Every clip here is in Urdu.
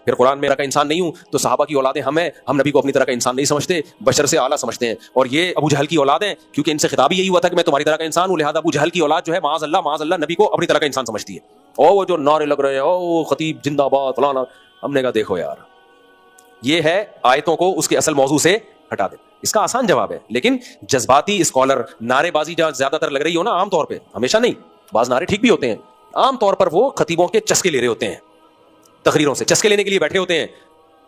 پھر قرآن میرا کا انسان نہیں ہوں تو صحابہ کی اولادیں ہم ہیں, ہم نبی کو اپنی طرح کا انسان نہیں سمجھتے, بشر سے اعلیٰ سمجھتے ہیں. اور یہ ابو جہل کی اولاد ہیں, کیونکہ ان سے خطاب یہی ہوا تھا کہ میں تمہاری طرح کا انسان ہوں, لہٰذا ابو جہل کی اولاد جو ہے معاذ اللہ نبی کو اپنی طرح کا انسان سمجھتی ہے. او وہ جو نعرے لگ رہے ہیں, او خطیب زندہ باد فلانا, ہم نے کہا دیکھو یار یہ ہے آیتوں کو اس کے اصل موضوع سے ہٹا دیں. اس کا آسان جواب ہے, لیکن جذباتی اسکالر نعرے بازی جہاں زیادہ تر لگ رہی ہو نا, عام طور پہ, ہمیشہ نہیں, بعض نعرے ٹھیک بھی ہوتے ہیں, عام طور پر وہ خطیبوں کے چسکے لے رہے ہوتے ہیں, تقریروں سے چسکے لینے کے لیے بیٹھے ہوتے ہیں,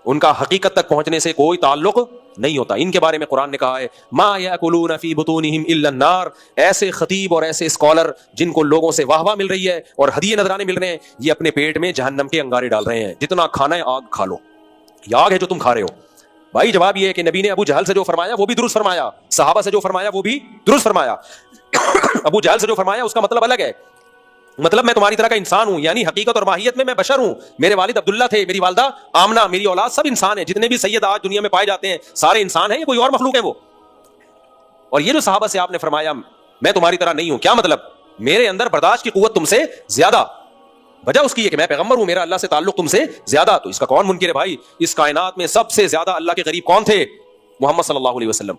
ان کا حقیقت تک پہنچنے سے کوئی تعلق نہیں ہوتا. ان کے بارے میں قرآن نے کہا ہے ما یاکلون فی بطونہم الا النار, ایسے خطیب اور ایسے اسکالر جن کو لوگوں سے واہ واہ مل رہی ہے اور ہدیے نذرانے مل رہے ہیں, یہ اپنے پیٹ میں جہنم کے انگارے ڈال رہے ہیں. جتنا کھانا ہے آگ کھا لو, یہ آگ ہے جو تم کھا رہے ہو. بھائی جواب یہ ہے کہ نبی نے ابو جہل سے جو فرمایا وہ بھی درست فرمایا, صحابہ سے جو فرمایا وہ بھی درست فرمایا. ابو جہل سے جو فرمایا اس کا مطلب الگ ہے, مطلب میں تمہاری طرح کا انسان ہوں, یعنی حقیقت اور ماہیت میں بشر ہوں. میرے والد عبداللہ تھے, میری والدہ آمنہ, میری اولاد سب انسان ہیں. جتنے بھی سید آج دنیا میں پائے جاتے ہیں سارے انسان ہیں, یہ کوئی اور مخلوق ہے وہ. اور یہ جو صحابہ سے آپ نے فرمایا میں تمہاری طرح نہیں ہوں, کیا مطلب؟ میرے اندر برداشت کی قوت تم سے زیادہ, وجہ اس کی ہے کہ میں پیغمبر ہوں, میرا اللہ سے تعلق تم سے زیادہ. تو اس کا کون منکر ہے بھائی؟ اس کائنات میں سب سے زیادہ اللہ کے قریب کون تھے؟ محمد صلی اللہ علیہ وسلم.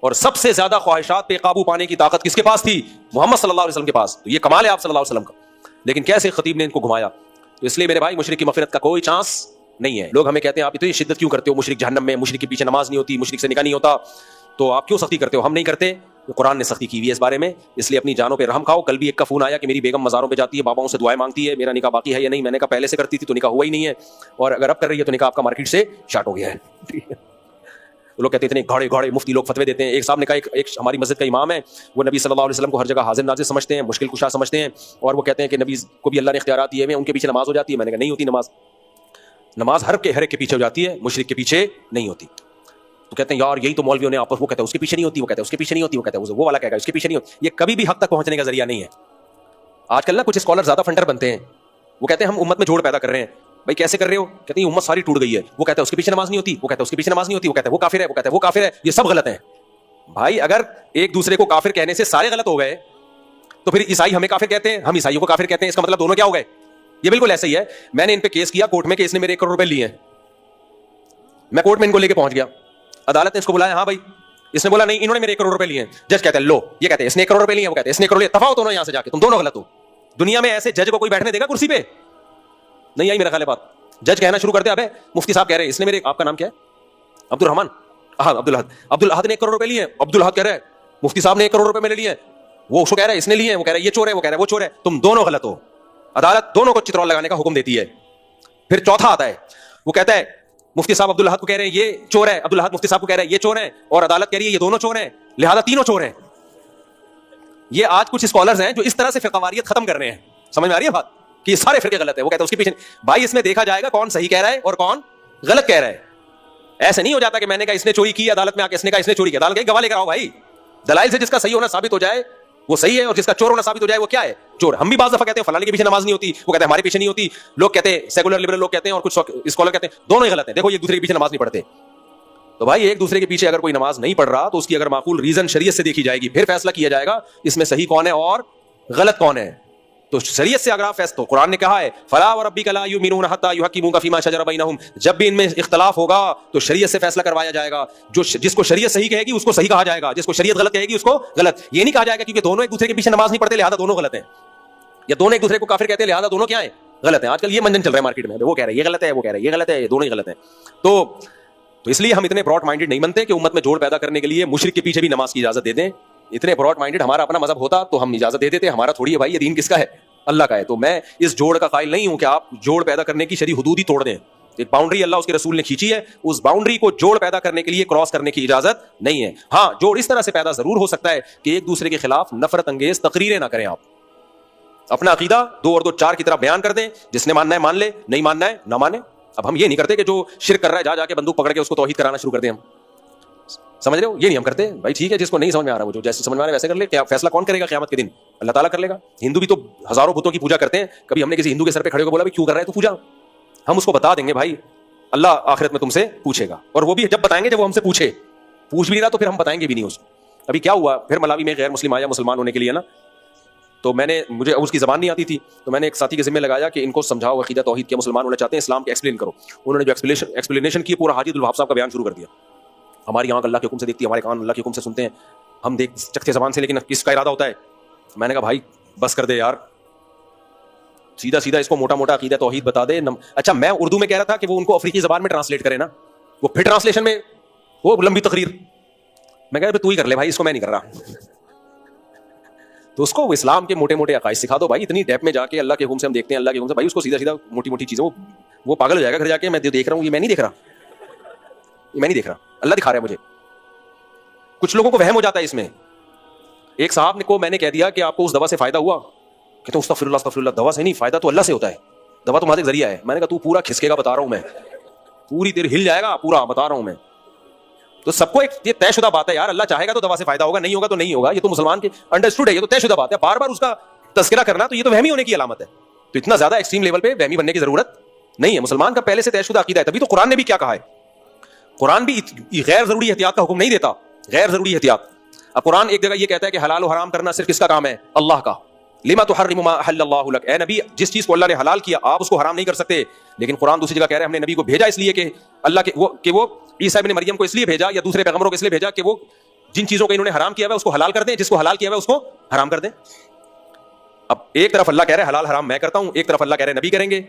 اور سب سے زیادہ خواہشات پہ قابو پانے کی طاقت کس کے پاس تھی؟ محمد صلی اللہ علیہ وسلم کے پاس. تو یہ کمال ہے آپ صلی اللہ علیہ وسلم کا. لیکن کیسے خطیب نے ان کو گھمایا؟ تو اس لیے میرے بھائی مشرک کی مغفرت کا کوئی چانس نہیں ہے. لوگ ہمیں کہتے ہیں آپ اتنی شدت کیوں کرتے ہو, مشرک جہنم میں, مشرک کے پیچھے نماز نہیں ہوتی, مشرک سے نکاح نہیں ہوتا, تو آپ کیوں سختی کرتے ہو؟ ہم نہیں کرتے, قرآن نے سختی کی ہوئی ہے اس بارے میں, اس لیے اپنی جانوں پہ رحم کھاؤ. کل بھی ایک کا فون آیا کہ میری بیگم مزاروں پہ جاتی ہے, باباؤں سے دعائیں مانگتی ہے, میرا نکاح باقی ہے یا نہیں. میں نے کہا پہلے سے کرتی تھی تو نکاح ہوا ہی نہیں ہے, اور اگر اب کر رہی ہے تو نکاح آپ کا مارکیٹ سے شارٹ ہو گیا ہے. لوگ کہتے ہیں اتنے گھاڑے مفتی لوگ فتوے دیتے ہیں. ایک صاحب نے کہا ایک ہماری مسجد کا امام ہے, وہ نبی صلی اللہ علیہ وسلم کو ہر جگہ حاضر ناظر سمجھتے ہیں, مشکل کشا سمجھتے ہیں, اور وہ کہتے ہیں کہ نبی کو بھی اللہ نے اختیارات دیے ہیں, ان کے پیچھے نماز ہو جاتی ہے. میں نے کہا نہیں ہوتی نماز ہر ایک کے پیچھے ہو جاتی ہے, مشرک کے پیچھے نہیں ہوتی. تو کہتے ہیں یار یہی تو مولویوں نے آپس, وہ کہتے ہیں اس کے پیچھے نہیں ہوتی, وہ کہتے ہیں اس کے پیچھے نہیں ہوتی, وہ کہتے ہیں وہ والا کہے گا اس کے پیچھے نہیں ہوتی. یہ کبھی بھی حق تک پہنچنے کا ذریعہ نہیں ہے. آج کل نا کچھ اسکالر زیادہ فنڈر بنتے ہیں, وہ کہتے ہیں ہم امت میں جوڑ پیدا کر رہے ہیں. بھائی کیسے کر رہے ہو؟ کہتے ہیں امت ساری ٹوٹ گئی ہے. وہ کہتے ہیں اس کے پیچھے نماز نہیں ہوتی, وہ کہتے ہیں اس کے پیچھے نماز نہیں ہوتی, وہ کہتے ہیں وہ کافر ہے, وہ کہتے ہیں وہ کافر ہے. یہ سب غلط ہیں بھائی. اگر ایک دوسرے کو کافر کہنے سے سارے غلط ہو گئے تو پھر عیسائی ہمیں کافر کہتے ہیں, ہم عیسائیوں کو کافر کہتے ہیں, اس کا مطلب دونوں کیا ہو گئے؟ یہ بالکل ایسا ہی ہے. میں نے ان پہ کیس کیا کورٹ میں کہ اس نے میرے 1 کروڑ روپے لیے ہیں. میں کورٹ میں ان کو لے کے پہنچ گیا, عدالت نے اس کو بلایا, ہاں بھائی اس نے بولا نہیں انہوں نے میرے 1 کروڑ روپے لیے ہیں. جج کہتے ہیں لو, یہ کہتے ہیں اس نے 1 کروڑ روپے لیے ہیں, وہ کہتے ہیں اس نے 1 کروڑ لیے, تفاوت ہونا یہاں سے جا کے, تم دونوں غلط ہو. دنیا میں ایسے جج کو کوئی بیٹھنے دے گا کرسی پہ؟ نہیں آئی میرا خیال ہے بات. جج کہنا شروع کر دے ابے مفتی صاحب کہہ رہے ہیں اس نے میرے, آپ کا نام کیا ہے؟ عبد الرحمان, عبدالحد نے 1 کروڑ روپے لیے ہیں. عبدالحد کہہ رہے ہیں مفتی صاحب نے 1 کروڑ روپے میں نے لیے ہیں. وہ اس کو کہہ رہا ہے اس نے لیے ہیں, وہ کہہ رہا ہے یہ چور ہے, وہ کہہ رہا ہے وہ چور ہے. تم دونوں غلط ہو. عدالت دونوں کو چترول لگانے کا حکم دیتی ہے. پھر چوتھا آتا ہے, وہ کہتا ہے مفتی صاحب عبدالحد کو کہہ رہے ہیں یہ چور ہے, عبدالحد مفتی صاحب کو کہہ رہے ہیں یہ چور ہے, اور عدالت کہہ رہی ہے یہ دونوں چور ہیں, لہذا تینوں چور ہیں. یہ آج کچھ اسکالرز ہیں جو اس طرح سے فقہواریت ختم کر رہے ہیں. سمجھ میں آ رہی ہے بات کہ یہ سارے فرقے غلط ہیں. وہ کہتے ہیں اس کے پیچھے. بھائی اس میں دیکھا جائے گا کون صحیح کہہ رہا ہے اور کون غلط کہہ رہا ہے. ایسے نہیں ہو جاتا کہ میں نے کہا اس نے چوری کی, عدالت میں آ کے اس نے کہا اس نے چوری کی, عدالت کے گواہ لے کر آؤ بھائی. دلائل سے جس کا صحیح ہونا ثابت ہو جائے وہ صحیح ہے, اور جس کا چور ہونا ثابت ہو جائے وہ کیا ہے؟ چور. ہم بھی بعض دفعہ کہتے ہیں فلانے کے پیچھے نماز نہیں ہوتی, وہ کہتے ہیں ہمارے پیچھے نہیں ہوتی. لوگ کہتے ہیں سیکولر لبرل لوگ کہتے ہیں, اور کچھ اسکالر کہتے ہیں دونوں ہی غلط ہیں. دیکھو ایک دوسرے کے پیچھے نماز نہیں پڑھتے. تو بھائی ایک دوسرے کے پیچھے اگر کوئی نماز نہیں پڑھ رہا تو اس کی اگر معقول ریزن شریعت سے دیکھی جائے گی, پھر فیصلہ کیا جائے گا اس میں صحیح کون ہے اور غلط کون ہے. تو شریعت سے اگر آپ فیصلہ, تو قرآن نے کہا ہے فلا وربک لا یؤمنون حتی یحکموک فیما شجر بینہم, جب بھی ان میں اختلاف ہوگا تو شریعت سے فیصلہ کروایا جائے گا. جس کو شریعت صحیح کہے گی اس کو صحیح کہا جائے گا, جس کو شریعت غلط کہے گی اس کو غلط. یہ نہیں کہا جائے گا کیونکہ دونوں ایک دوسرے کے پیچھے نماز نہیں پڑھتے لہذا دونوں غلط ہیں, یا دونوں ایک دوسرے کو کافر کہتے ہیں لہذا دونوں کیا ہیں؟ غلط ہیں. آج کل یہ منجن چل رہا ہے مارکیٹ میں, وہ کہہ رہے ہیں یہ غلط ہے, وہ کہہ رہے ہیں یہ غلط ہے, یہ دونوں ہی غلط ہیں. تو اس لیے ہم اتنے براڈ مائنڈڈ نہیں بنتے کہ امت میں جوڑ پیدا کرنے کے لیے مشرک کے پیچھے بھی نماز کی اجازت دے دیں. اتنے براڈ مائنڈڈ ہمارا اپنا مذہب ہوتا تو ہم اجازت دے دیتے. ہمارا تھوڑی ہے بھائی, یہ دین کس کا ہے؟ اللہ کا ہے. تو میں اس جوڑ کا قائل نہیں ہوں کہ آپ جوڑ پیدا کرنے کی شرعی حدود ہی توڑ دیں. ایک باؤنڈری اللہ اس کے رسول نے کھینچی ہے, اس باؤنڈری کو جوڑ پیدا کرنے کے لیے کراس کرنے کی اجازت نہیں ہے. ہاں جوڑ اس طرح سے پیدا ضرور ہو سکتا ہے کہ ایک دوسرے کے خلاف نفرت انگیز تقریریں نہ کریں. آپ اپنا عقیدہ 2 اور 2 4 کی طرح بیان کر دیں, جس نے ماننا ہے مان لے, نہیں ماننا ہے نہ مانے. اب ہم یہ نہیں کرتے کہ جو شرک کر رہا ہے جا کے بندوق پکڑ کے اس کو توحید کرانا شروع کر دیں. ہم سمجھ رہے ہو, یہ نہیں ہم کرتے بھائی. ٹھیک ہے, جس کو نہیں سمجھ میں آ رہا وہ جو جیسے سمجھ میں آ رہا ہے ویسے کر لے. کیا فیصلہ کون کرے گا قیامت کے دن؟ اللہ تعالیٰ کر لے گا. ہندو بھی تو ہزاروں بتوں کی پوجا کرتے ہیں. کبھی ہم نے کسی ہندو کے سر پہ کھڑے کو بولا بھائی کیوں کر رہا ہے تو پوجا؟ ہم اس کو بتا دیں گے بھائی اللہ آخرت میں تم سے پوچھے گا, اور وہ بھی جب بتائیں گے جب وہ ہم سے پوچھ بھی نہیں رہا تو پھر ہم بتائیں گے بھی نہیں اس کو. ابھی کیا ہوا, پھر ملاوی میں غیر مسلم آیا مسلمان ہونے کے لیے نا, تو میں نے, مجھے اس کی زبان نہیں آتی تھی, تو میں نے ایک ساتھی کے ذمہ لگایا کہ ان کو سمجھاؤ عقیدہ توحید کیا, مسلمان ہونا چاہتے ہیں, اسلام کے ایکسپلین کرو. انہوں نے جو ایکسپلینیشن کی, پورا حاجی الوہاب صاحب کا بیان شروع کر دیا. ہماری آنکھ اللہ کے حکم سے دیکھتی ہے, ہمارے کان اللہ کے حکم سے سنتے ہیں, ہم دیکھ چکتے زبان سے, لیکن کس کا ارادہ ہوتا ہے. میں نے کہا بھائی بس کر دے یار, سیدھا سیدھا اس کو موٹا موٹا عقیدہ توحید بتا دے. اچھا میں اردو میں کہہ رہا تھا کہ وہ ان کو افریقی زبان میں ٹرانسلیٹ کرے نا, وہ پھر ٹرانسلیشن میں وہ لمبی تقریر. میں کہا تو ہی کر لے بھائی, اس کو میں نہیں کر رہا. تو اس کو اسلام کے موٹے موٹے عقائد سکھا دو بھائی. اتنی ڈیپ میں جا کے اللہ کے حکم سے ہم دیکھتے ہیں, اللہ کے حکم سے, بھائی اس کو سیدھا سیدھا موٹی موٹی چیزیں, وہ پاگل ہو جائے گا گھر جا کے. میں دیکھ رہا ہوں, یہ میں نہیں دیکھ رہا, میں نہیں دیکھ رہا, اللہ دکھا رہا ہے مجھے. کچھ لوگوں کو وہم ہو جاتا ہے اس میں. ایک صاحب کو میں نے کہہ دیا کہ آپ کو اس دوا سے فائدہ ہوا, کہتے ہیں استغفر اللہ, دوا سے نہیں, فائدہ تو اللہ سے ہوتا ہے, دوا تمہارے ذریعہ ہے. میں نے کہا تو پورا کھسکے گا بتا رہا ہوں میں, پوری تیرے ہل جائے گا پورا, بتا رہا ہوں میں. تو سب کو ایک یہ طے شدہ بات ہے یار, اللہ چاہے گا تو دوا سے فائدہ ہوگا, نہیں ہوگا تو نہیں ہوگا. یہ تو مسلمان کے انڈرسٹوڈ ہے, یہ تو طے شدہ بات ہے. بار بار اس کا تذکرہ کرنا تو یہ تو وہمی ہونے کی علامت ہے. تو اتنا زیادہ ایکسٹریم لیول پہ وہمی بننے کی ضرورت نہیں ہے. مسلمان کا پہلے سے طے شدہ عقیدہ ہے. تبھی تو قرآن نے بھی کیا کہا ہے, قرآن بھی غیر ضروری احتیاط کا حکم نہیں دیتا, غیر ضروری احتیاط. اب قرآن ایک جگہ یہ کہتا ہے کہ حلال و حرام کرنا صرف کس کا کام ہے, اللہ کا. لما تحرم ما احل اللہ لک, اے نبی جس چیز کو اللہ نے حلال کیا آپ اس کو حرام نہیں کر سکتے. لیکن قرآن دوسری جگہ کہہ رہے ہیں ہم نے نبی کو بھیجا اس لیے کہ اللہ کہ وہ عیسیٰ ابن مریم کو اس لیے بھیجا یا دوسرے پیغمبروں کو اس لیے بھیجا کہ وہ جن چیزوں کو انہوں نے حرام کیا ہوا اس کو حلال کر دیں, جس کو حلال کیا ہوا اس کو حرام کر دیں. اب ایک طرف اللہ کہہ رہے ہیں حلال حرام میں کرتا ہوں, ایک طرف اللہ کہہ رہے ہیں نبی کریں گے.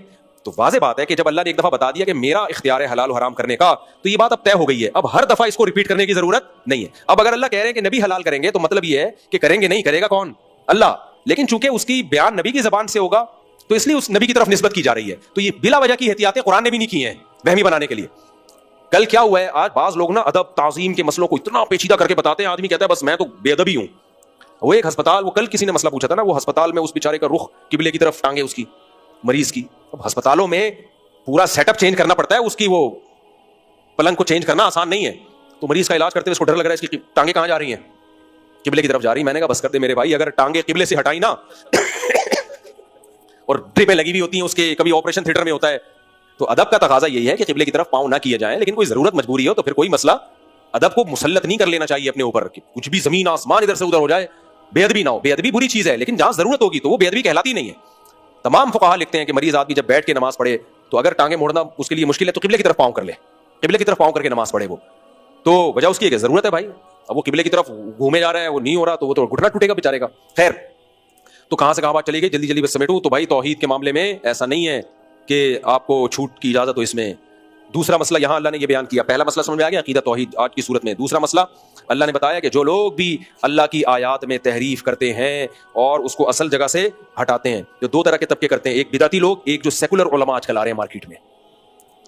تو واضح بات ہے کہ جب اللہ نے ایک دفعہ بتا دیا کہ میرا اختیار ہے حلال و حرام کرنے کا, تو یہ بات اب طے ہو گئی ہے. اب ہر دفعہ اس کو ریپیٹ کرنے کی ضرورت نہیں ہے. اب اگر اللہ کہہ رہے ہیں کہ نبی حلال کریں گے تو مطلب یہ ہے کہ کریں گے, نہیں کرے گا کون, اللہ. لیکن چونکہ اس کی بیان نبی کی زبان سے ہوگا تو اس لیے اس نبی کی طرف نسبت کی جا رہی ہے. تو یہ بلا وجہ کی احتیاطیں قرآن نے بھی نہیں کی ہیں وہمی بنانے کے لیے. کل کیا ہوا ہے, آج بعض لوگ نا ادب تعظیم کے مسئلوں کو اتنا پیچیدہ کر کے بتاتے ہیں, آدمی کہتا ہے بس میں تو بے ادبی ہوں. وہ ایک ہسپتال, وہ کل کسی نے مسئلہ پوچھا تھا نا, وہ ہسپتال میں اس بیچارے کا رخ قبلے کی طرف ٹانگے اس کی مریض کی. اب ہسپتالوں میں پورا سیٹ اپ چینج کرنا پڑتا ہے, اس کی وہ پلنگ کو چینج کرنا آسان نہیں ہے. تو مریض کا علاج کرتے ہوئے اس کو ڈر لگ رہا ہے اس کی ٹانگیں کہاں جا رہی ہیں, قبلے کی طرف جا رہی. میں نے کہا بس کر دے میرے بھائی, اگر ٹانگیں قبلے سے ہٹائی نا اور ڈرپیں لگی ہوئی ہوتی ہیں اس کے, کبھی آپریشن تھیٹر میں ہوتا ہے, تو ادب کا تقاضا یہی ہے کہ قبلے کی طرف پاؤں نہ کیے جائیں. لیکن کوئی ضرورت مجبوری ہو تو پھر کوئی مسئلہ, ادب کو مسلط نہیں کر لینا چاہیے اپنے اوپر کہ کچھ بھی زمین آسمان ادھر سے ادھر ہو جائے, بے ادبی نہ ہو. بے ادبی بری چیز ہے, لیکن جہاں ضرورت ہوگی تو وہ بے ادبی کہلاتی نہیں ہے. تمام فقہا لکھتے ہیں کہ مریض آدمی جب بیٹھ کے نماز پڑھے تو اگر ٹانگیں موڑنا اس کے لیے مشکل ہے تو قبلے کی طرف پاؤں کر لے, قبلے کی طرف پاؤں کر کے نماز پڑھے. وہ تو وجہ اس کی ہے کہ ضرورت ہے بھائی. اب وہ قبلے کی طرف گھومے جا رہا ہے, وہ نہیں ہو رہا, تو وہ تو گھٹنا ٹوٹے گا بیچارے کا. خیر, تو کہاں سے کہاں بات چلی گئی, جلدی جلدی بس سمیٹوں. تو بھائی توحید کے معاملے میں ایسا نہیں ہے کہ آپ کو چھوٹ کی اجازت ہو اس میں. دوسرا مسئلہ یہاں اللہ نے یہ بیان کیا, پہلا مسئلہ سمجھ میں آ گیا عقیدہ توحید آج کی صورت میں. دوسرا مسئلہ اللہ نے بتایا کہ جو لوگ بھی اللہ کی آیات میں تحریف کرتے ہیں اور اس کو اصل جگہ سے ہٹاتے ہیں, جو دو طرح کے طبقے کرتے ہیں, ایک بدعتی لوگ, ایک جو سیکولر علماء آج کل آ رہے ہیں مارکیٹ میں,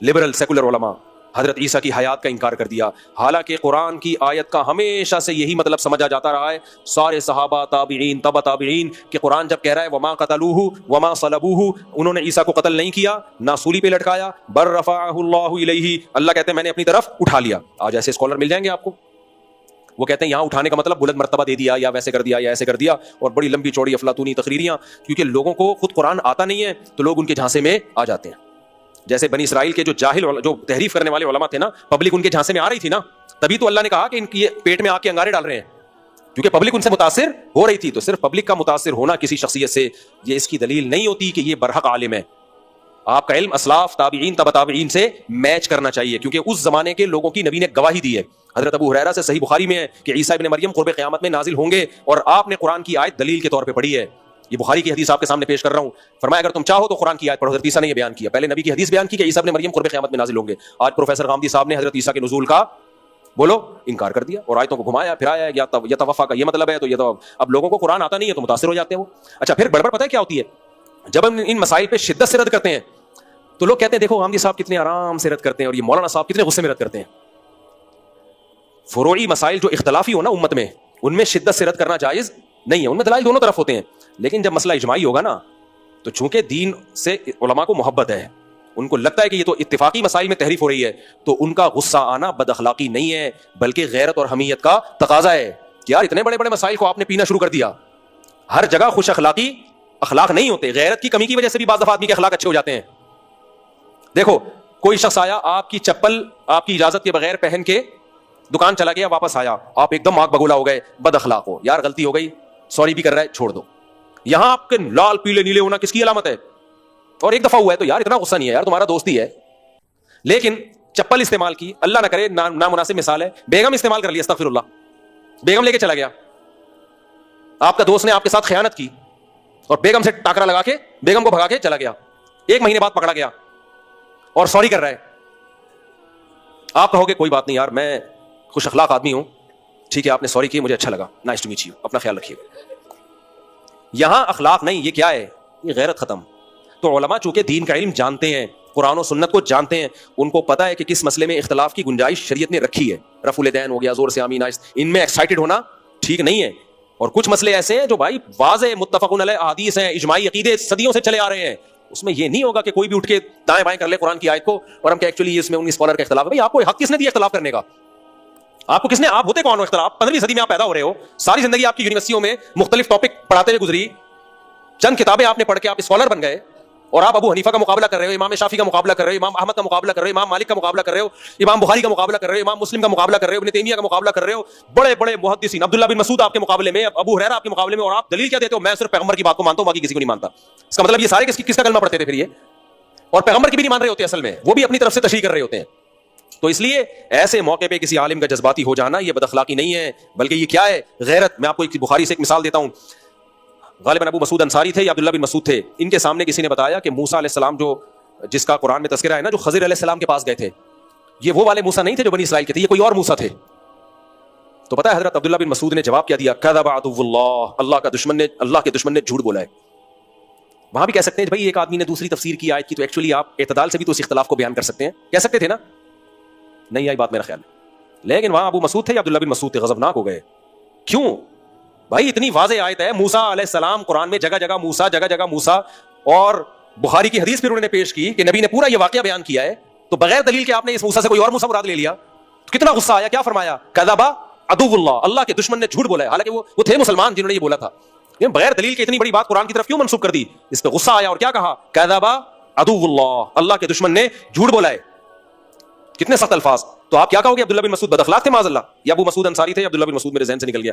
لبرل سیکولر علماء. حضرت عیسیٰ کی حیات کا انکار کر دیا, حالانکہ قرآن کی آیت کا ہمیشہ سے یہی مطلب سمجھا جاتا رہا ہے, سارے صحابہ تابعین تبع تابعین, کہ قرآن جب کہہ رہا ہے وما قتلوہ وما صلبوہ, انہوں نے عیسیٰ کو قتل نہیں کیا, نہ سولی پہ لٹکایا, بل رفعہ اللہ الیہ, اللہ کہتے ہیں میں نے اپنی طرف اٹھا لیا. آج ایسے اسکالر مل جائیں گے آپ کو, وہ کہتے ہیں یہاں اٹھانے کا مطلب بلند مرتبہ دے دیا, یا ویسے کر دیا, یا ایسے کر دیا, اور بڑی لمبی چوڑی افلاطونی تقریریاں. کیونکہ لوگوں کو خود قرآن آتا نہیں ہے تو لوگ ان کے جھانسے میں آ جاتے ہیں. جیسے بنی اسرائیل کے جو جاہل, جو تحریف کرنے والے علماء تھے نا, پبلک ان کے جھانسے میں آ رہی تھی نا, تبھی تو اللہ نے کہا کہ ان کی پیٹ میں آ کے انگارے ڈال رہے ہیں, کیونکہ پبلک ان سے متاثر ہو رہی تھی. تو صرف پبلک کا متاثر ہونا کسی شخصیت سے یہ اس کی دلیل نہیں ہوتی کہ یہ برحق عالم ہے. آپ کا علم اسلاف تابعین تبع تابعین سے میچ کرنا چاہیے, کیونکہ اس زمانے کے لوگوں کی نبی نے گواہی دی ہے. حضرت ابو ہریرہ سے صحیح بخاری میں ہے کہ عیسیٰ ابن مریم قرب قیامت میں نازل ہوں گے, اور آپ نے قرآن کی آیت دلیل کے طور پہ پڑھی ہے. یہ بخاری کی حدیث آپ کے سامنے پیش کر رہا ہوں. فرمایا اگر تم چاہو تو قرآن کی آیت پڑھو. حضرت عیسیٰ نے یہ بیان کیا, پہلے نبی کی حدیث بیان کی کہ عیسیٰ ابن مریم قرب قیامت میں نازل ہوں گے. آج پروفیسر غامدی صاحب نے حضرت عیسیٰ کے نزول کا بولو انکار کر دیا اور آیتوں کو گھمایا پھرایا, یا توفا کا یہ مطلب ہے, تو یہ تو اب لوگوں کو قرآن آتا نہیں ہے تو متاثر ہو جاتے ہیں وہ. اچھا پھر گڑبڑ پتہ ہے کیا ہوتی ہے, جب ہم ان مسائل پہ شدت سے رد کرتے ہیں تو لوگ کہتے ہیں دیکھو غامدی صاحب کتنے آرام سے رد کرتے ہیں, اور یہ مولانا صاحب کتنے غصے میں رد کرتے ہیں. فروعی مسائل جو اختلافی ہو نا امت میں, ان میں شدت سے رد کرنا جائز نہیں ہے, ان میں دلائل دونوں طرف ہوتے ہیں. لیکن جب مسئلہ اجماعی ہوگا نا, تو چونکہ دین سے علماء کو محبت ہے, ان کو لگتا ہے کہ یہ تو اتفاقی مسائل میں تحریف ہو رہی ہے, تو ان کا غصہ آنا بد اخلاقی نہیں ہے بلکہ غیرت اور حمیت کا تقاضا ہے. کہ یار اتنے بڑے بڑے مسائل کو آپ نے پینا شروع کر دیا. ہر جگہ خوش اخلاقی اخلاق نہیں ہوتے, غیرت کی کمی کی وجہ سے بھی بعض دفعہ آدمی کے اخلاق اچھے ہو جاتے ہیں. دیکھو کوئی شخص آیا, آپ کی چپل آپ کی اجازت کے بغیر پہن کے دکان چلا گیا, واپس آیا, آپ ایک دم آگ بگولا ہو گئے, بد اخلاق ہو, یار غلطی ہو گئی, سوری بھی کر رہا ہے, چھوڑ دو. یہاں آپ کے لال پیلے نیلے ہونا کس کی علامت ہے؟ اور ایک دفعہ ہوا ہے تو یار اتنا غصہ نہیں ہے یار، تمہارا دوست ہی ہے، لیکن چپل استعمال کی، اللہ نہ کرے نامناسب مثال ہے، بیگم استعمال کر لی، استغفر اللہ، بیگم لے کے چلا گیا، آپ کا دوست نے آپ کے ساتھ خیانت کی اور بیگم سے ٹاکرا لگا کے بیگم کو بھگا کے چلا گیا، 1 مہینے بعد پکڑا گیا اور سوری کر رہا ہے. آپ کہو گے کوئی بات نہیں یار، میں خوش اخلاق آدمی ہوں، ٹھیک ہے آپ نے سوری کی، مجھے اچھا لگا، نائس ٹو میٹ یو، اپنا خیال رکھیے. یہاں اخلاق نہیں، یہ کیا ہے؟ یہ غیرت ختم. تو علماء چونکہ دین کا علم جانتے ہیں، قرآن و سنت کو جانتے ہیں، ان کو پتا ہے کہ کس مسئلے میں اختلاف کی گنجائش شریعت نے رکھی ہے. رفع الیدین ہو گیا، زور سے آمین، ان میں ایکسائٹڈ ہونا ٹھیک نہیں ہے. اور کچھ مسئلے ایسے ہیں جو بھائی واضح متفقون علیہ احادیث ہیں، اجماعی عقیدے صدیوں سے چلے آ رہے ہیں، اس میں یہ نہیں ہوگا کہ کوئی بھی اٹھ کے دائیں بائیں کر لے قرآن کی آیت کو اور ہم کہ ایکچولی اس میں 19 اسکالر کا اختلاف ہے. بھائی آپ کو حق کس نے دیا اختلاف کرنے کا؟ آپ کو کس نے، آپ ہوتے کون ہو اختلاف؟ 15ویں صدی میں آپ پیدا ہو رہے ہو، ساری زندگی آپ کی یونیورسٹیوں میں مختلف ٹاپک پڑھاتے ہوئے گزری، چند کتابیں آپ نے پڑھ کے آپ اسکالر بن گئے، اور آپ ابو حنیفہ کا مقابلہ کر رہے ہو، امام شافعی کا مقابلہ کر رہے ہو، امام احمد کا مقابلہ کر رہے ہو، امام مالک کا مقابلہ کر رہے ہو، امام بخاری کا مقابلہ کر رہے ہو، امام مسلم کا مقابلہ کر رہے ہو، ابن تیمیہ کا مقابلہ کر رہے ہو، بڑے بڑے محدثین، عبداللہ بن مسعود آپ کے مقابلے میں، ابو ہریرہ آپ کے مقابلے میں، اور آپ دلیل کیا دیتے ہو؟ میں صرف پیغمبر کی بات کو مانتا ہوں، باقی کسی کو نہیں مانتا. اس کا مطلب یہ سارے کس کا کلمہ پڑھتے تھے پھر یہ، اور پیغمبر کی بھی نہیں مان رہے ہوتے، اصل میں وہ بھی اپنی طرف سے تشریح کر رہے ہوتے ہیں. تو اس لیے ایسے موقع پہ کسی عالم کا جذباتی ہو جانا یہ بد اخلاقی نہیں ہے، بلکہ یہ کیا ہے؟ غیرت. میں آپ کو ایک بخاری سے ایک مثال دیتا ہوں، غالباً ابو مسعود انصاری تھے یا عبداللہ بن مسعود تھے، ان کے سامنے کسی نے بتایا کہ موسیٰ علیہ السلام جو جس کا قرآن میں تذکرہ ہے نا، جو خضر علیہ السلام کے پاس گئے تھے، یہ وہ والے موسیٰ نہیں تھے جو بنی اسرائیل کے تھے، یہ کوئی اور موسیٰ تھے. تو پتہ ہے حضرت عبداللہ بن مسعود نے جواب کیا دیا؟ کذب عدو اللہ، اللہ کے دشمن نے جھوٹ بولا ہے. وہاں بھی کہہ سکتے ہیں بھائی ایک آدمی نے دوسری تفسیر کی آیت کی، تو ایکچولی آپ اعتدال سے بھی تو اس اختلاف کو بیان کر سکتے ہیں، کہہ سکتے تھے نا؟ نہیں آئی بات میرا خیال ہے. لیکن وہاں ابو مسعود تھے یا عبداللہ بن مسعود تھے، غضبناک ہو گئے. کیوں بھائی؟ اتنی واضح آیت ہے، موسیٰ علیہ السلام، قرآن میں جگہ جگہ موسیٰ، جگہ جگہ موسیٰ، اور بخاری کی حدیث پھر انہوں نے پیش کی کہ نبی نے پورا یہ واقعہ بیان کیا ہے، تو بغیر دلیل کے آپ نے اس موسیٰ سے کوئی اور موسیٰ مراد لے لیا. تو کتنا غصہ آیا، کیا فرمایا؟ کذب عدو اللہ، اللہ کے دشمن نے جھوٹ بولا ہے. حالانکہ وہ تھے مسلمان جنہوں نے یہ بولا تھا، بغیر دلیل کے اتنی بڑی بات قرآن کی طرف کیوں منسوب کر دی؟ اس پہ غصہ آیا اور کیا کہا؟ کذب عدو اللہ، اللہ کے دشمن نے جھوٹ بولا ہے. کتنے سخت الفاظ. تو آپ کیا کہو گے؟ عبداللہ بن مسعود بد اخلاق تھے معاذ اللہ، یا ابو مسعود انصاری تھے؟ عبداللہ بن مسعود میرے ذہن سے نکل گیا،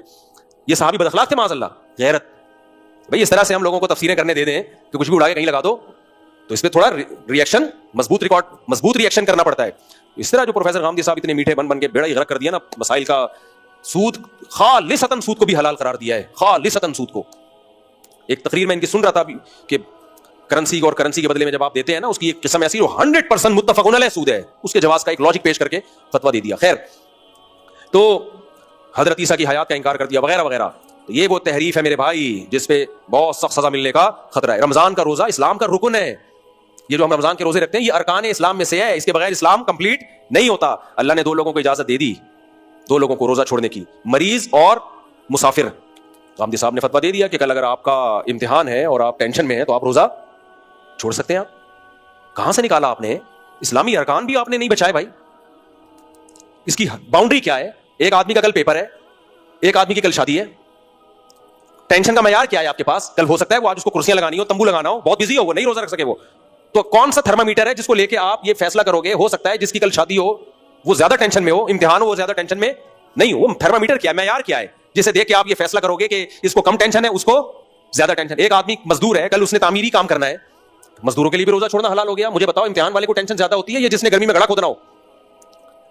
یہ صحابی بد اخلاق تھے معاذ اللہ. غیرت. بھائی اس طرح سے ہم لوگوں کو تفسیریں کرنے دے دیں کہ کچھ بھی اڑا کے کہیں لگا دو، تو اس پہ تھوڑا ریئیکشن، مضبوط ریئیکشن کرنا پڑتا ہے. اس طرح جو پروفیسر غامدی صاحب اتنے میٹھے بن کے بیڑا ہی غرق کر دیا نا مسائل کا، سود، خالصتاً سود کو بھی حلال قرار دیا ہے، خالصتاً سود کو. ایک تقریر میں ان کی سن رہا تھا کہ کرنسی اور کرنسی کے بدلے میں جب آپ دیتے ہیں نا، اس کی ایک قسم ایسی جو 100% متفقون علیہ سود ہے، اس کے جواز کا ایک لاجک پیش کر کے فتویٰ دے دیا. خیر، تو حضرت عیسیٰ کی حیات کا انکار کر دیا وغیرہ وغیرہ. تو یہ وہ تحریف ہے میرے بھائی جس پہ بہت سخت سزا ملنے کا خطرہ ہے. رمضان کا روزہ اسلام کا رکن ہے. یہ جو ہم رمضان کے روزے رکھتے ہیں یہ ارکان اسلام میں سے ہے، اس کے بغیر اسلام کمپلیٹ نہیں ہوتا. اللہ نے 2 لوگوں کو اجازت دے دی، 2 لوگوں کو روزہ چھوڑنے کی، مریض اور مسافر. غامدی صاحب نے فتویٰ دے دیا کہ کل اگر آپ کا امتحان ہے اور آپ ٹینشن میں ہیں تو آپ روزہ چھوڑ سکتے ہیں. آپ کہاں سے نکالا آپ نے؟ اسلامی ارکان بھی آپ نے نہیں بچائے بھائی. اس کی باؤنڈری کیا ہے؟ ایک آدمی کا کل پیپر ہے، ایک آدمی کی کل شادی ہے. ٹینشن کا معیار کیا ہے آپ کے پاس؟ کل ہو سکتا ہے وہ آج اس کو کرسیاں لگانی ہو، تمبو لگانا ہو، بہت بزی ہو، وہ نہیں روزہ رکھ سکے. وہ تو کون سا تھرمامیٹر ہے جس کو لے کے آپ یہ فیصلہ کرو گے؟ ہو سکتا ہے جس کی کل شادی ہو وہ زیادہ ٹینشن میں ہو، امتحان ہو وہ زیادہ ٹینشن میں نہیں ہو. وہ تھرمامیٹر کیا ہے، معیار کیا ہے جسے دیکھ کے آپ یہ فیصلہ کرو گے کہ اس کو کم ٹینشن ہے، اس کو زیادہ ٹینشن؟ ایک آدمی مزدور ہے، کل اس نے تعمیری کام کرنا ہے، مزدوروں کے لیے بھی روزہ چھوڑنا حلال ہو گیا. مجھے بتاؤ امتحان والے کو ٹینشن زیادہ ہوتی ہے یا جس نے گرمی میں گڑھا کھودنا ہو؟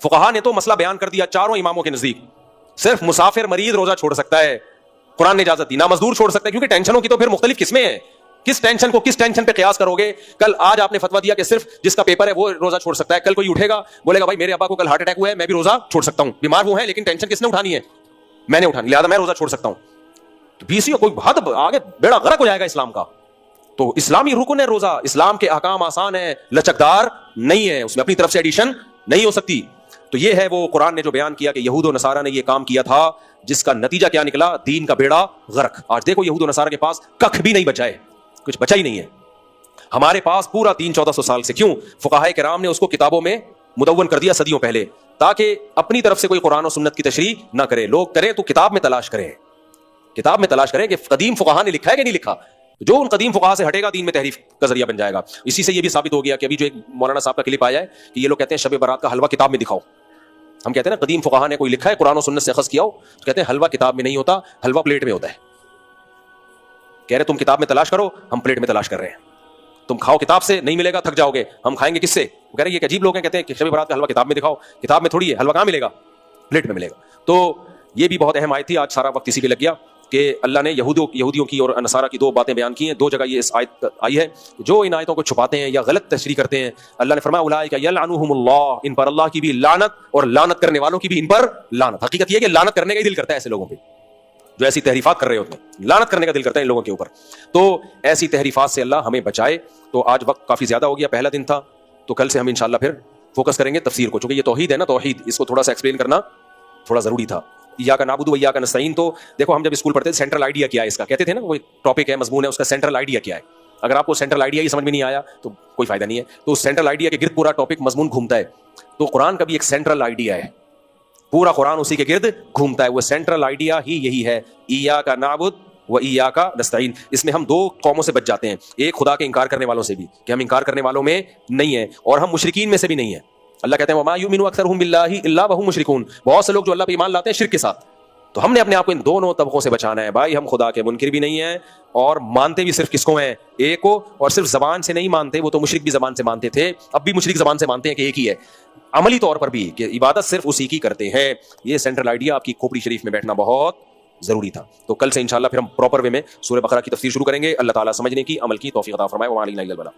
فقہا نے تو مسئلہ بیان کر دیا چاروں اماموں کے نزدیک، صرف مسافر مریض روزہ چھوڑ سکتا ہے، قرآن نے اجازت دی. نہ مزدور چھوڑ سکتا ہے، کیونکہ ٹینشنوں کی تو پھر مختلف قسمیں ہیں. کس ٹینشن کو کس ٹینشن پہ قیاس کرو گے؟ کل آج آپ نے فتویٰ دیا کہ صرف جس کا پیپر ہے وہ روزہ چھوڑ سکتا ہے. کل کوئی اٹھے گا بولے گا بھائی میرے ابا کو کل ہارٹ اٹیک ہوا ہے، میں بھی روزہ چھوڑ سکتا ہوں. بیمار وہ ہیں لیکن ٹینشن کس نے اٹھانی ہے؟ میں نے اٹھانی، لہٰذا میں روزہ چھوڑ سکتا ہوں. تو بیسی کوئی حد آگے بیڑا غرق ہو جائے گا اسلام کا. تو اسلامی رکن ہے روزہ. اسلام کے احکام آسان ہیں، لچکدار نہیں ہے، اس میں اپنی طرف سے ایڈیشن نہیں ہو سکتی. تو یہ ہے وہ قرآن نے جو بیان کیا کہ یہود و نصارہ نے یہ کام کیا تھا، جس کا نتیجہ کیا نکلا؟ دین کا بیڑا غرق. آج دیکھو یہود و نصارہ کے پاس ککھ بھی نہیں بچا ہے، کچھ بچا ہی نہیں ہے. ہمارے پاس پورا 300-1400 سال سے. کیوں؟ فقہائے کرام نے اس کو کتابوں میں مدون کر دیا صدیوں پہلے، تاکہ اپنی طرف سے کوئی قرآن و سنت کی تشریح نہ کرے. لوگ کریں تو کتاب میں تلاش کریں، کتاب میں تلاش کریں کہ قدیم فقہا نے لکھا ہے کہ نہیں لکھا. جو ان قدیم فقہا سے ہٹے گا دین میں تحریف کا ذریعہ بن جائے گا. اسی سے یہ بھی ثابت ہو گیا کہ ابھی جو ایک مولانا صاحب کا کلپ آیا ہے کہ یہ لوگ کہتے ہیں شب برات کا حلوہ کتاب میں دکھاؤ. ہم کہتے ہیں نا قدیم فقہا نے کوئی لکھا ہے قرآن و سنت سے اخذ کیا ہو، تو کہتے ہیں حلوہ کتاب میں نہیں ہوتا، حلوہ پلیٹ میں ہوتا ہے. کہہ رہے تم کتاب میں تلاش کرو، ہم پلیٹ میں تلاش کر رہے ہیں. تم کھاؤ کتاب سے، نہیں ملے گا تھک جاؤ گے، ہم کھائیں گے کس سے؟ وہ کہہ رہے یہ عجیب لوگ ہیں، کہتے ہیں کہ شب برات کا حلوہ کتاب میں دکھاؤ. کتاب میں تھوڑی ہے حلوہ، کہاں ملے گا؟ پلیٹ میں ملے گا. تو یہ بھی بہت اہم آیت تھی. آج سارا وقت اسی پہ لگ گیا کہ اللہ نے یہودیوں کی اور نصارہ کی دو باتیں بیان کی ہیں. دو جگہ یہ اس آیت آئی ہے. جو ان آیتوں کو چھپاتے ہیں یا غلط تشریح کرتے ہیں، اللہ نے فرمایا اولئک یلعنہم اللہ، ان پر اللہ کی بھی لعنت اور لعنت کرنے والوں کی بھی ان پر لعنت. حقیقت یہ ہے کہ لعنت کرنے کا ہی دل کرتا ہے ایسے لوگوں پہ جو ایسی تحریفات کر رہے ہوتے ہیں. لعنت کرنے کا دل کرتا ہے ان لوگوں کے اوپر. تو ایسی تحریفات سے اللہ ہمیں بچائے. تو آج وقت کافی زیادہ ہو گیا، پہلا دن تھا، تو کل سے ہم انشاءاللہ پھر فوکس کریں گے تفسیر کو، چونکہ یہ توحید ہے نا، توحید اس کو تھوڑا سا ایکسپلین کرنا تھوڑا ضروری تھا. ایاک نعبد و ایاک نستعین، تو دیکھو ہم جب اسکول پڑھتے تھے سینٹرل آئیڈیا کیا ہے اس کا، کہتے تھے نا کوئی ٹاپک ہے، مضمون ہے، اس کا سینٹرل آئیڈیا کیا ہے. اگر آپ کو سینٹرل آئیڈیا ہی سمجھ میں نہیں آیا تو کوئی فائدہ نہیں ہے. تو اس سینٹرل آئیڈیا کے گرد پورا ٹاپک مضمون گھومتا ہے. تو قرآن کا بھی ایک سینٹرل آئیڈیا ہے، پورا قرآن اسی کے گرد گھومتا ہے. وہ سینٹرل آئیڈیا ہی یہی ہے، ایاک نعبد و ایاک نستعین. اس میں ہم دو قوموں سے بچ جاتے ہیں، ایک خدا کے انکار کرنے والوں سے بھی کہ ہم انکار کرنے والوں میں نہیں ہیں، اور ہم مشرکین میں سے بھی نہیں ہیں. اللہ کہتے ہیں وما یؤمن اکثرهم باللہ الا وهم مشرکون، بہت سے لوگ جو اللہ پہ ایمان لاتے ہیں شرک کے ساتھ. تو ہم نے اپنے آپ کو ان دونوں طبقوں سے بچانا ہے. بھائی ہم خدا کے منکر بھی نہیں ہیں اور مانتے بھی صرف کس کو ہیں؟ ایک کو. اور صرف زبان سے نہیں مانتے، وہ تو مشرک بھی زبان سے مانتے تھے، اب بھی مشرک زبان سے مانتے ہیں کہ ایک ہی ہے. عملی طور پر بھی کہ عبادت صرف اسی کی کرتے ہیں. یہ سینٹرل آئیڈیا آپ کی کھوپڑی شریف میں بیٹھنا بہت ضروری تھا. تو کل سے انشاءاللہ پھر ہم پراپر وے میں سورہ بقرہ کی تفسیر شروع کریں گے. اللہ تعالیٰ سمجھنے کی، عمل کی توفیق عطا فرمائے. وعلینا الا البلاغ.